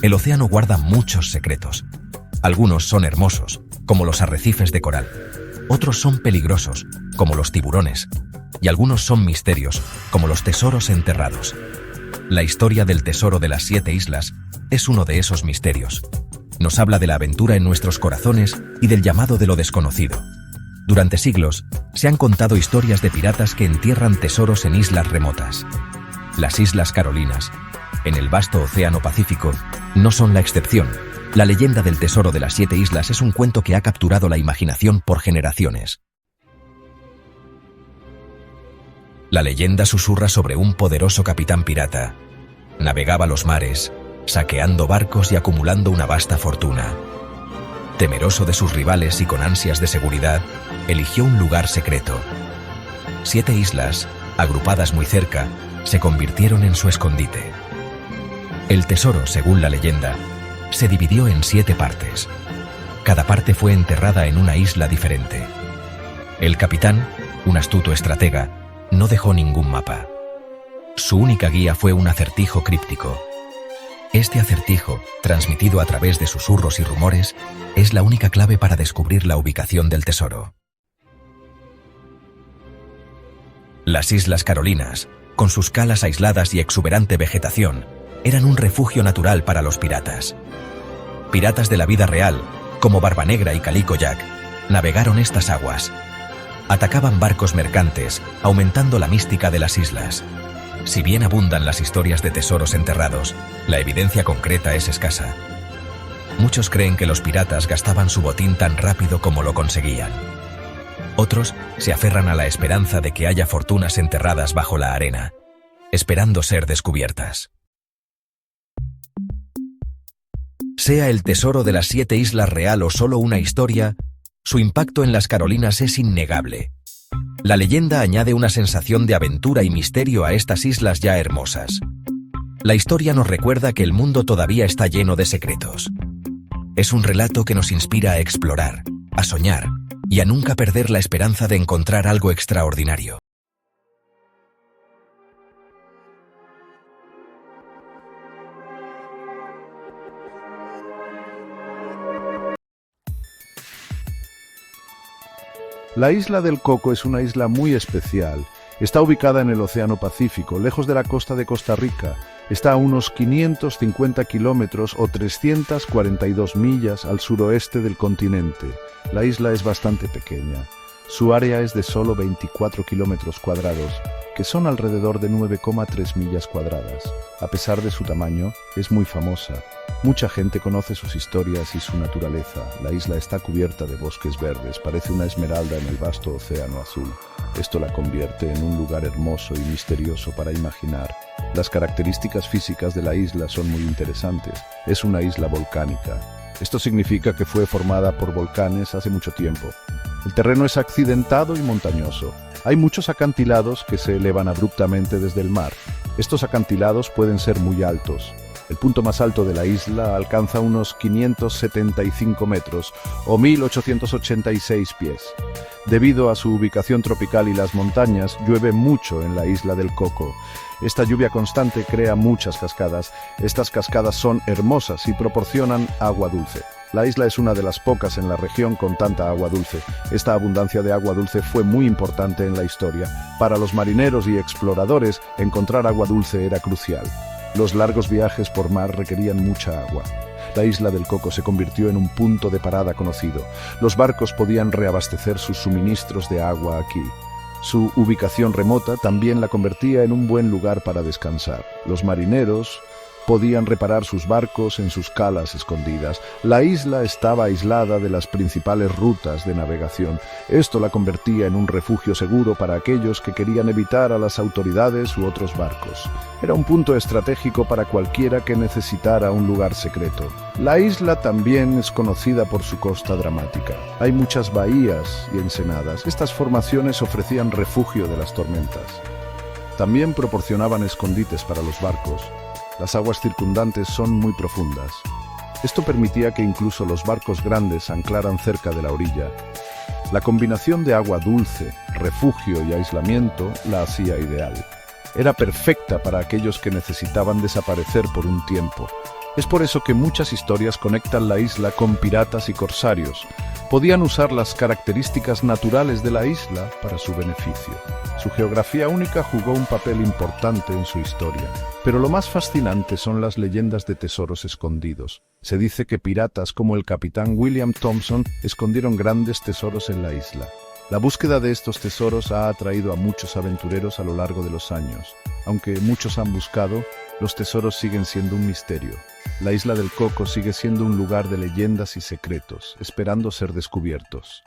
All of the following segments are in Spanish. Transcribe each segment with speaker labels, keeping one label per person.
Speaker 1: El océano guarda muchos secretos. Algunos son hermosos, como los arrecifes de coral. Otros son peligrosos, como los tiburones. Y algunos son misterios, como los tesoros enterrados. La historia del tesoro de las 7 islas es uno de esos misterios. Nos habla de la aventura en nuestros corazones y del llamado de lo desconocido. Durante siglos, se han contado historias de piratas que entierran tesoros en islas remotas. Las Islas Carolinas, en el vasto Océano Pacífico, no son la excepción. La leyenda del tesoro de las 7 islas es un cuento que ha capturado la imaginación por generaciones. La leyenda susurra sobre un poderoso capitán pirata. Navegaba los mares, saqueando barcos y acumulando una vasta fortuna. Temeroso de sus rivales y con ansias de seguridad, eligió un lugar secreto. 7 islas, agrupadas muy cerca, se convirtieron en su escondite. El tesoro, según la leyenda, se dividió en 7 partes. Cada parte fue enterrada en una isla diferente. El capitán, un astuto estratega, no dejó ningún mapa. Su única guía fue un acertijo críptico. Este acertijo, transmitido a través de susurros y rumores, es la única clave para descubrir la ubicación del tesoro. Las Islas Carolinas, con sus calas aisladas y exuberante vegetación, eran un refugio natural para los piratas. Piratas de la vida real, como Barbanegra y Calico Jack, navegaron estas aguas. Atacaban barcos mercantes, aumentando la mística de las islas. Si bien abundan las historias de tesoros enterrados, la evidencia concreta es escasa. Muchos creen que los piratas gastaban su botín tan rápido como lo conseguían. Otros se aferran a la esperanza de que haya fortunas enterradas bajo la arena, esperando ser descubiertas. Sea el tesoro de las 7 islas real o solo una historia, su impacto en las Carolinas es innegable. La leyenda añade una sensación de aventura y misterio a estas islas ya hermosas. La historia nos recuerda que el mundo todavía está lleno de secretos. Es un relato que nos inspira a explorar, a soñar y a nunca perder la esperanza de encontrar algo extraordinario.
Speaker 2: La isla del Coco es una isla muy especial. Está ubicada en el Océano Pacífico, lejos de la costa de Costa Rica. Está a unos 550 kilómetros o 342 millas al suroeste del continente. La isla es bastante pequeña. Su área es de solo 24 kilómetros cuadrados, que son alrededor de 9,3 millas cuadradas. A pesar de su tamaño, es muy famosa. Mucha gente conoce sus historias y su naturaleza. La isla está cubierta de bosques verdes, parece una esmeralda en el vasto océano azul. Esto la convierte en un lugar hermoso y misterioso para imaginar. Las características físicas de la isla son muy interesantes. Es una isla volcánica. Esto significa que fue formada por volcanes hace mucho tiempo. El terreno es accidentado y montañoso. Hay muchos acantilados que se elevan abruptamente desde el mar. Estos acantilados pueden ser muy altos. El punto más alto de la isla alcanza unos 575 metros o 1886 pies. Debido a su ubicación tropical y las montañas, llueve mucho en la isla del Coco. Esta lluvia constante crea muchas cascadas. Estas cascadas son hermosas y proporcionan agua dulce. La isla es una de las pocas en la región con tanta agua dulce. Esta abundancia de agua dulce fue muy importante en la historia. Para los marineros y exploradores, encontrar agua dulce era crucial. Los largos viajes por mar requerían mucha agua. La isla del Coco se convirtió en un punto de parada conocido. Los barcos podían reabastecer sus suministros de agua aquí. Su ubicación remota también la convertía en un buen lugar para descansar. Los marineros podían reparar sus barcos en sus calas escondidas. La isla estaba aislada de las principales rutas de navegación. Esto la convertía en un refugio seguro para aquellos que querían evitar a las autoridades u otros barcos. Era un punto estratégico para cualquiera que necesitara un lugar secreto. La isla también es conocida por su costa dramática. Hay muchas bahías y ensenadas. Estas formaciones ofrecían refugio de las tormentas. También proporcionaban escondites para los barcos. Las aguas circundantes son muy profundas. Esto permitía que incluso los barcos grandes anclaran cerca de la orilla. La combinación de agua dulce, refugio y aislamiento la hacía ideal. Era perfecta para aquellos que necesitaban desaparecer por un tiempo. Es por eso que muchas historias conectan la isla con piratas y corsarios. Podían usar las características naturales de la isla para su beneficio. Su geografía única jugó un papel importante en su historia. Pero lo más fascinante son las leyendas de tesoros escondidos. Se dice que piratas como el capitán William Thompson escondieron grandes tesoros en la isla. La búsqueda de estos tesoros ha atraído a muchos aventureros a lo largo de los años. Aunque muchos han buscado, los tesoros siguen siendo un misterio. La isla del Coco sigue siendo un lugar de leyendas y secretos, esperando ser descubiertos.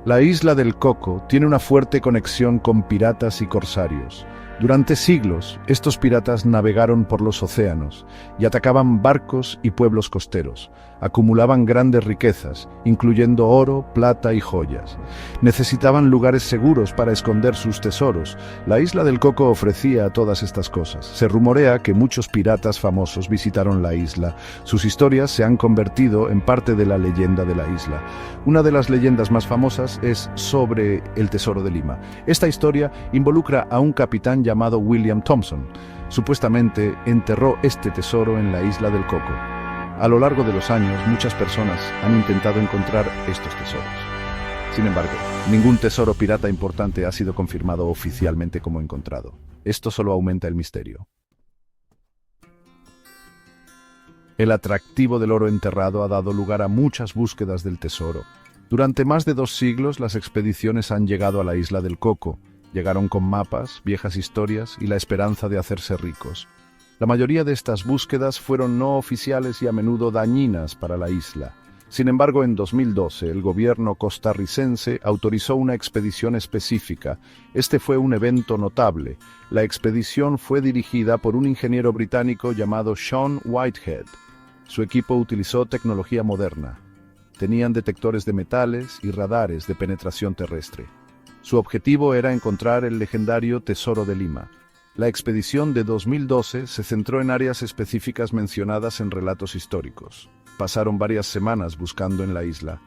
Speaker 2: La isla del Coco tiene una fuerte conexión con piratas y corsarios. Durante siglos, estos piratas navegaron por los océanos y atacaban barcos y pueblos costeros. Acumulaban grandes riquezas, incluyendo oro, plata y joyas. Necesitaban lugares seguros para esconder sus tesoros. La isla del Coco ofrecía todas estas cosas. Se rumorea que muchos piratas famosos visitaron la isla. Sus historias se han convertido en parte de la leyenda de la isla. Una de las leyendas más famosas es sobre el Tesoro de Lima. Esta historia involucra a un capitán llamado William Thompson. Supuestamente enterró este tesoro en la isla del Coco. A lo largo de los años, muchas personas han intentado encontrar estos tesoros. Sin embargo, ningún tesoro pirata importante ha sido confirmado oficialmente como encontrado. Esto solo aumenta el misterio. El atractivo del oro enterrado ha dado lugar a muchas búsquedas del tesoro. Durante más de 2 siglos, las expediciones han llegado a la isla del Coco. Llegaron con mapas, viejas historias y la esperanza de hacerse ricos. La mayoría de estas búsquedas fueron no oficiales y a menudo dañinas para la isla. Sin embargo, en 2012, el gobierno costarricense autorizó una expedición específica. Este fue un evento notable. La expedición fue dirigida por un ingeniero británico llamado Sean Whitehead. Su equipo utilizó tecnología moderna. Tenían detectores de metales y radares de penetración terrestre. Su objetivo era encontrar el legendario Tesoro de Lima. La expedición de 2012 se centró en áreas específicas mencionadas en relatos históricos. Pasaron varias semanas buscando en la isla.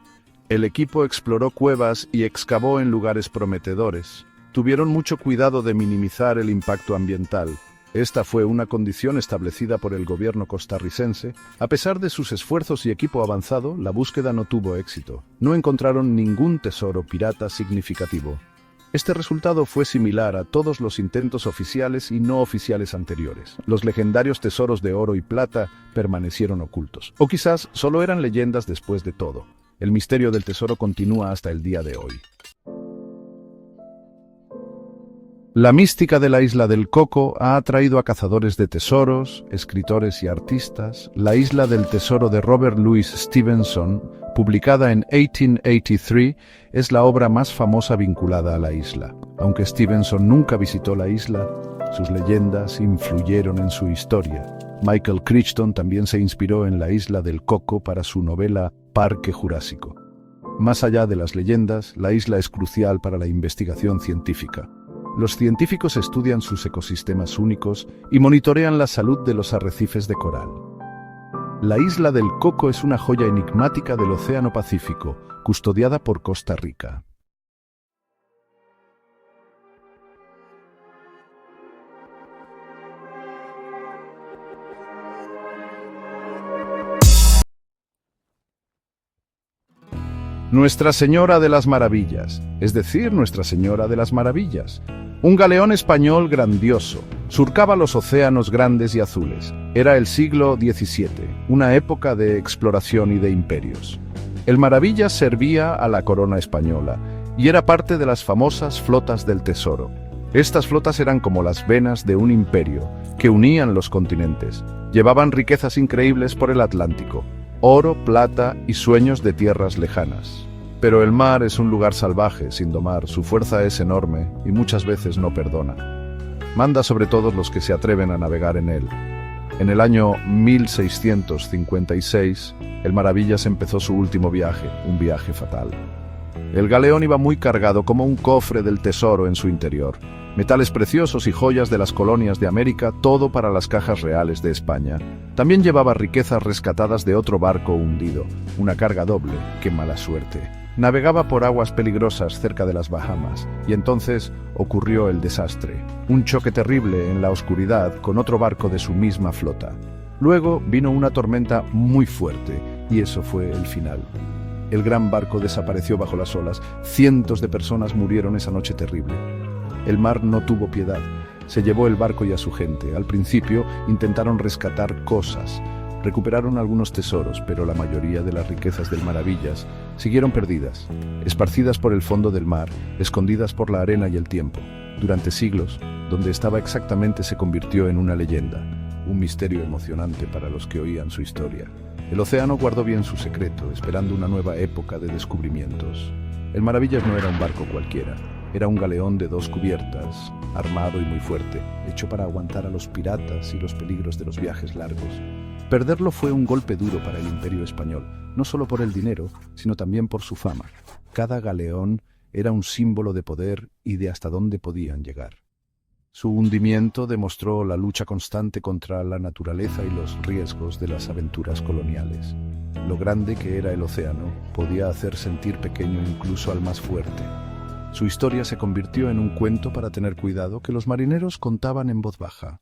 Speaker 2: El equipo exploró cuevas y excavó en lugares prometedores. Tuvieron mucho cuidado de minimizar el impacto ambiental. Esta fue una condición establecida por el gobierno costarricense. A pesar de sus esfuerzos y equipo avanzado, la búsqueda no tuvo éxito. No encontraron ningún tesoro pirata significativo. Este resultado fue similar a todos los intentos oficiales y no oficiales anteriores. Los legendarios tesoros de oro y plata permanecieron ocultos. O quizás solo eran leyendas después de todo. El misterio del tesoro continúa hasta el día de hoy. La mística de la isla del Coco ha atraído a cazadores de tesoros, escritores y artistas. La isla del tesoro de Robert Louis Stevenson, publicada en 1883, es la obra más famosa vinculada a la isla. Aunque Stevenson nunca visitó la isla, sus leyendas influyeron en su historia. Michael Crichton también se inspiró en la isla del Coco para su novela Parque Jurásico. Más allá de las leyendas, la isla es crucial para la investigación científica. Los científicos estudian sus ecosistemas únicos y monitorean la salud de los arrecifes de coral. La isla del Coco es una joya enigmática del Océano Pacífico, custodiada por Costa Rica. Nuestra Señora de las Maravillas, es decir, Nuestra Señora de las Maravillas. Un galeón español grandioso, surcaba los océanos grandes y azules. Era el siglo XVII, una época de exploración y de imperios. El Maravillas servía a la corona española y era parte de las famosas flotas del tesoro. Estas flotas eran como las venas de un imperio que unían los continentes. Llevaban riquezas increíbles por el Atlántico. Oro, plata y sueños de tierras lejanas. Pero el mar es un lugar salvaje, sin domar, su fuerza es enorme y muchas veces no perdona. Manda sobre todos los que se atreven a navegar en él. En el año 1656, el Maravillas empezó su último viaje, un viaje fatal. El galeón iba muy cargado como un cofre del tesoro en su interior. Metales preciosos y joyas de las colonias de América, todo para las cajas reales de España. También llevaba riquezas rescatadas de otro barco hundido, una carga doble, qué mala suerte. Navegaba por aguas peligrosas cerca de las Bahamas, y entonces ocurrió el desastre. Un choque terrible en la oscuridad con otro barco de su misma flota. Luego vino una tormenta muy fuerte, y eso fue el final. El gran barco desapareció bajo las olas. Cientos de personas murieron esa noche terrible. El mar no tuvo piedad. Se llevó el barco y a su gente. Al principio intentaron rescatar cosas. Recuperaron algunos tesoros, pero la mayoría de las riquezas del Maravillas siguieron perdidas, esparcidas por el fondo del mar, escondidas por la arena y el tiempo. Durante siglos, donde estaba exactamente se convirtió en una leyenda, un misterio emocionante para los que oían su historia. El océano guardó bien su secreto, esperando una nueva época de descubrimientos. El Maravillas no era un barco cualquiera, era un galeón de 2 cubiertas, armado y muy fuerte, hecho para aguantar a los piratas y los peligros de los viajes largos. Perderlo fue un golpe duro para el Imperio Español, no solo por el dinero, sino también por su fama. Cada galeón era un símbolo de poder y de hasta dónde podían llegar. Su hundimiento demostró la lucha constante contra la naturaleza y los riesgos de las aventuras coloniales. Lo grande que era el océano podía hacer sentir pequeño incluso al más fuerte. Su historia se convirtió en un cuento para tener cuidado que los marineros contaban en voz baja.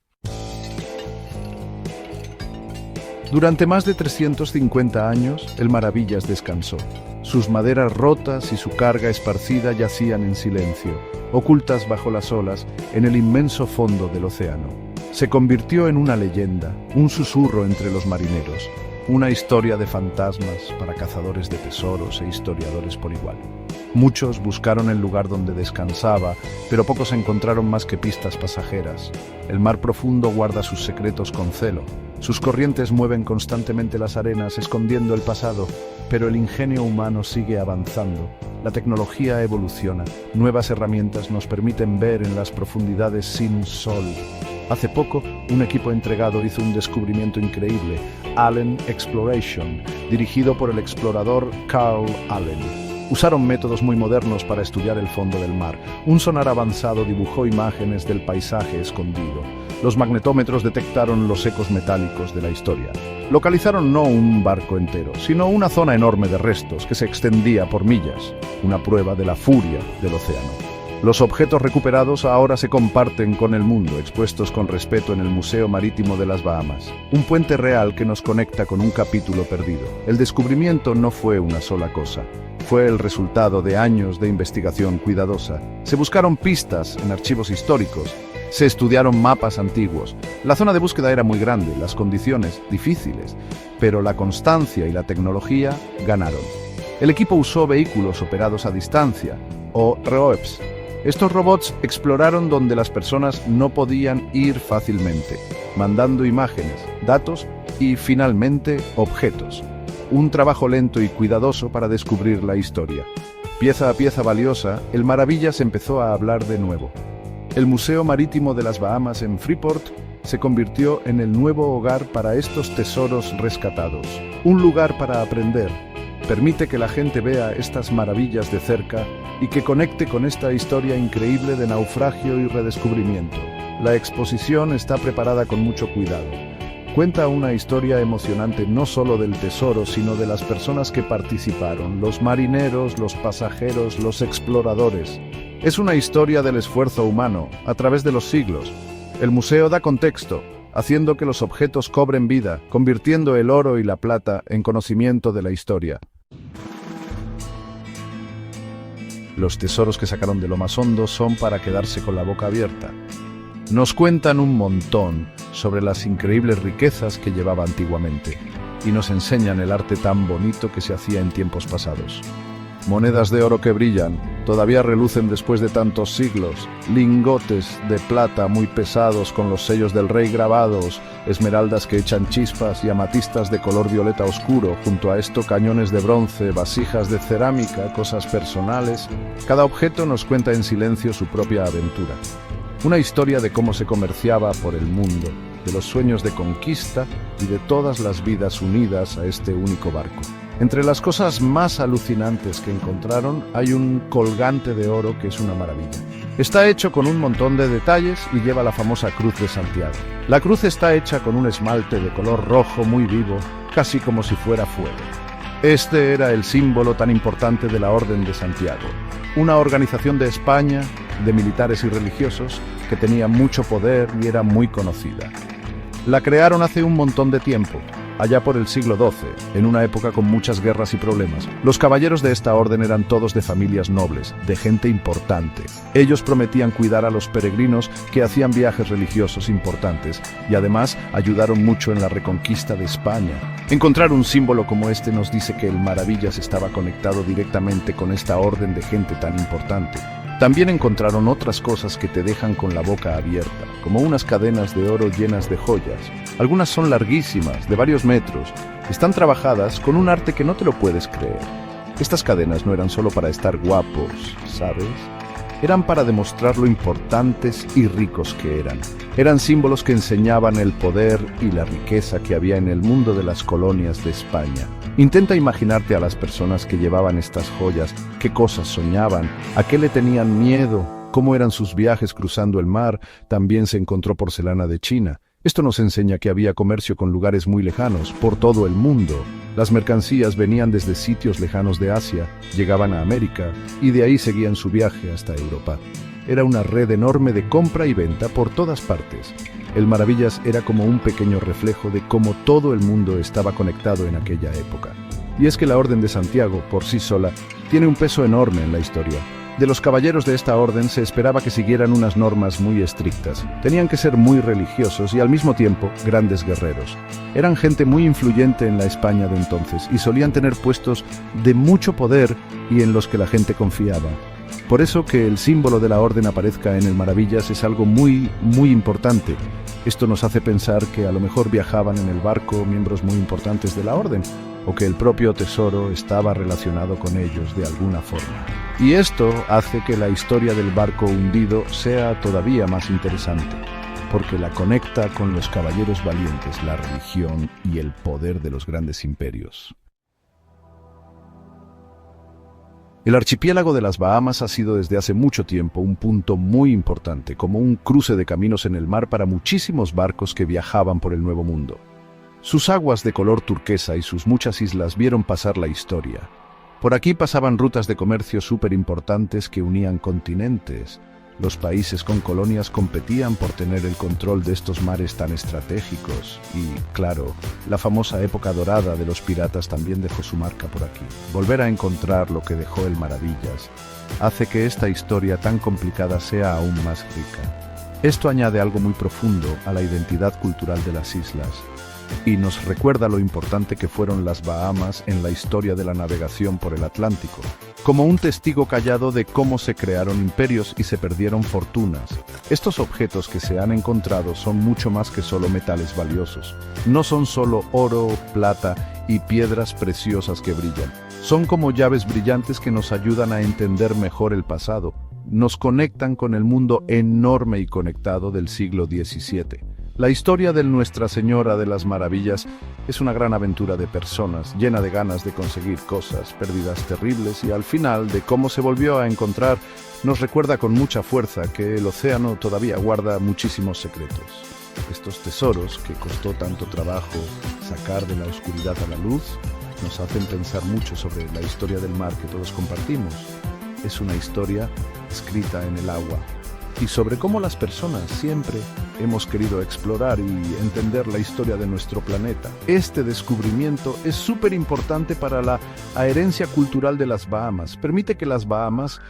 Speaker 2: Durante más de 350 años, el Maravillas descansó. Sus maderas rotas y su carga esparcida yacían en silencio, ocultas bajo las olas en el inmenso fondo del océano. Se convirtió en una leyenda, un susurro entre los marineros, una historia de fantasmas para cazadores de tesoros e historiadores por igual. Muchos buscaron el lugar donde descansaba, pero pocos encontraron más que pistas pasajeras. El mar profundo guarda sus secretos con celo. Sus corrientes mueven constantemente las arenas, escondiendo el pasado, pero el ingenio humano sigue avanzando. La tecnología evoluciona. Nuevas herramientas nos permiten ver en las profundidades sin sol. Hace poco, un equipo entregado hizo un descubrimiento increíble, Allen Exploration, dirigido por el explorador Carl Allen. Usaron métodos muy modernos para estudiar el fondo del mar. Un sonar avanzado dibujó imágenes del paisaje escondido. Los magnetómetros detectaron los ecos metálicos de la historia. Localizaron no un barco entero, sino una zona enorme de restos que se extendía por millas, una prueba de la furia del océano. Los objetos recuperados ahora se comparten con el mundo, expuestos con respeto en el Museo Marítimo de las Bahamas. Un puente real que nos conecta con un capítulo perdido. El descubrimiento no fue una sola cosa. Fue el resultado de años de investigación cuidadosa. Se buscaron pistas en archivos históricos. Se estudiaron mapas antiguos. La zona de búsqueda era muy grande, las condiciones difíciles, pero la constancia y la tecnología ganaron. El equipo usó vehículos operados a distancia, o ROEPs. Estos robots exploraron donde las personas no podían ir fácilmente, mandando imágenes, datos y, finalmente, objetos. Un trabajo lento y cuidadoso para descubrir la historia. Pieza a pieza valiosa, el Maravillas empezó a hablar de nuevo. El Museo Marítimo de las Bahamas en Freeport se convirtió en el nuevo hogar para estos tesoros rescatados. Un lugar para aprender. Permite que la gente vea estas maravillas de cerca y que conecte con esta historia increíble de naufragio y redescubrimiento. La exposición está preparada con mucho cuidado. Cuenta una historia emocionante no solo del tesoro, sino de las personas que participaron, los marineros, los pasajeros, los exploradores. Es una historia del esfuerzo humano, a través de los siglos. El museo da contexto, haciendo que los objetos cobren vida, convirtiendo el oro y la plata en conocimiento de la historia. Los tesoros que sacaron de lo más hondo son para quedarse con la boca abierta. Nos cuentan un montón sobre las increíbles riquezas que llevaba antiguamente y nos enseñan el arte tan bonito que se hacía en tiempos pasados. Monedas de oro que brillan, todavía relucen después de tantos siglos, lingotes de plata muy pesados con los sellos del rey grabados, esmeraldas que echan chispas y amatistas de color violeta oscuro, junto a esto cañones de bronce, vasijas de cerámica, cosas personales. Cada objeto nos cuenta en silencio su propia aventura. Una historia de cómo se comerciaba por el mundo, de los sueños de conquista y de todas las vidas unidas a este único barco. Entre las cosas más alucinantes que encontraron hay un colgante de oro que es una maravilla. Está hecho con un montón de detalles y lleva la famosa Cruz de Santiago. La cruz está hecha con un esmalte de color rojo muy vivo, casi como si fuera fuego. Este era el símbolo tan importante de la Orden de Santiago, una organización de España, de militares y religiosos, que tenía mucho poder y era muy conocida. La crearon hace un montón de tiempo, allá por el siglo XII, en una época con muchas guerras y problemas. Los caballeros de esta orden eran todos de familias nobles, de gente importante. Ellos prometían cuidar a los peregrinos que hacían viajes religiosos importantes y además ayudaron mucho en la reconquista de España. Encontrar un símbolo como este nos dice que el Maravillas estaba conectado directamente con esta orden de gente tan importante. También encontraron otras cosas que te dejan con la boca abierta, como unas cadenas de oro llenas de joyas. Algunas son larguísimas, de varios metros. Están trabajadas con un arte que no te lo puedes creer. Estas cadenas no eran solo para estar guapos, ¿sabes? Eran para demostrar lo importantes y ricos que eran. Eran símbolos que enseñaban el poder y la riqueza que había en el mundo de las colonias de España. Intenta imaginarte a las personas que llevaban estas joyas, qué cosas soñaban, a qué le tenían miedo, cómo eran sus viajes cruzando el mar. También se encontró porcelana de China. Esto nos enseña que había comercio con lugares muy lejanos, por todo el mundo. Las mercancías venían desde sitios lejanos de Asia, llegaban a América y de ahí seguían su viaje hasta Europa. Era una red enorme de compra y venta por todas partes. El Maravillas era como un pequeño reflejo de cómo todo el mundo estaba conectado en aquella época. Y es que la Orden de Santiago, por sí sola, tiene un peso enorme en la historia. De los caballeros de esta orden se esperaba que siguieran unas normas muy estrictas. Tenían que ser muy religiosos y al mismo tiempo grandes guerreros. Eran gente muy influyente en la España de entonces y solían tener puestos de mucho poder y en los que la gente confiaba. Por eso que el símbolo de la orden aparezca en el Maravillas es algo muy importante. Esto nos hace pensar que a lo mejor viajaban en el barco miembros muy importantes de la orden, o que el propio tesoro estaba relacionado con ellos de alguna forma. Y esto hace que la historia del barco hundido sea todavía más interesante, porque la conecta con los caballeros valientes, la religión y el poder de los grandes imperios. El archipiélago de las Bahamas ha sido desde hace mucho tiempo un punto muy importante, como un cruce de caminos en el mar para muchísimos barcos que viajaban por el Nuevo Mundo. Sus aguas de color turquesa y sus muchas islas vieron pasar la historia. Por aquí pasaban rutas de comercio súper importantes que unían continentes. Los países con colonias competían por tener el control de estos mares tan estratégicos. Y, claro, la famosa época dorada de los piratas también dejó su marca por aquí. Volver a encontrar lo que dejó el Maravillas hace que esta historia tan complicada sea aún más rica. Esto añade algo muy profundo a la identidad cultural de las islas y nos recuerda lo importante que fueron las Bahamas en la historia de la navegación por el Atlántico, como un testigo callado de cómo se crearon imperios y se perdieron fortunas. Estos objetos que se han encontrado son mucho más que solo metales valiosos. No son solo oro, plata y piedras preciosas que brillan. Son como llaves brillantes que nos ayudan a entender mejor el pasado. Nos conectan con el mundo enorme y conectado del siglo XVII. La historia de Nuestra Señora de las Maravillas es una gran aventura de personas, llena de ganas de conseguir cosas, pérdidas terribles y al final de cómo se volvió a encontrar. Nos recuerda con mucha fuerza que el océano todavía guarda muchísimos secretos. Estos tesoros que costó tanto trabajo sacar de la oscuridad a la luz nos hacen pensar mucho sobre la historia del mar que todos compartimos. Es una historia escrita en el agua y sobre cómo las personas siempre hemos querido explorar y entender la historia de nuestro planeta. Este descubrimiento es súper importante para la herencia cultural de las Bahamas. Permite que las Bahamas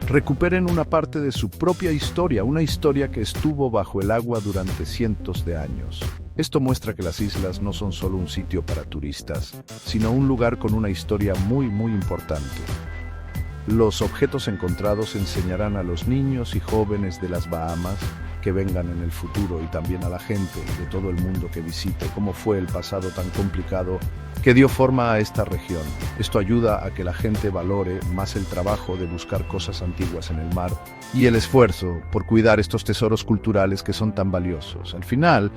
Speaker 2: recuperen una parte de su propia historia, una historia que estuvo bajo el agua durante cientos de años. Esto muestra que las islas no son solo un sitio para turistas, sino un lugar con una historia muy importante. Los objetos encontrados enseñarán a los niños y jóvenes de las Bahamas que vengan en el futuro y también a la gente de todo el mundo que visite cómo fue el pasado tan complicado que dio forma a esta región. Esto ayuda a que la gente valore más el trabajo de buscar cosas antiguas en el mar y el esfuerzo por cuidar estos tesoros culturales que son tan valiosos. Al final,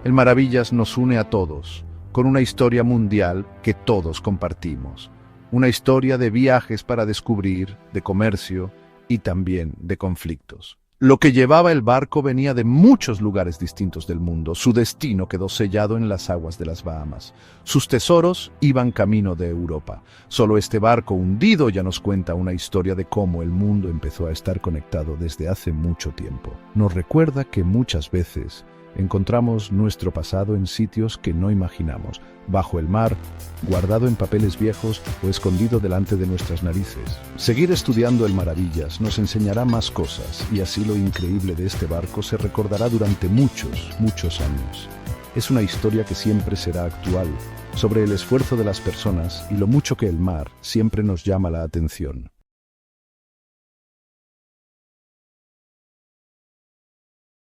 Speaker 2: el Maravillas nos une a todos, con una historia mundial que todos compartimos. Una historia de viajes para descubrir, de comercio y también de conflictos. Lo que llevaba el barco venía de muchos lugares distintos del mundo. Su destino quedó sellado en las aguas de las Bahamas. Sus tesoros iban camino de Europa. Solo este barco hundido ya nos cuenta una historia de cómo el mundo empezó a estar conectado desde hace mucho tiempo. Nos recuerda que muchas veces encontramos nuestro pasado en sitios que no imaginamos, bajo el mar, guardado en papeles viejos o escondido delante de nuestras narices. Seguir estudiando el Maravillas nos enseñará más cosas y así lo increíble de este barco se recordará durante muchos, muchos años. Es una historia que siempre será actual, sobre el esfuerzo de las personas y lo mucho que el mar siempre nos llama la atención.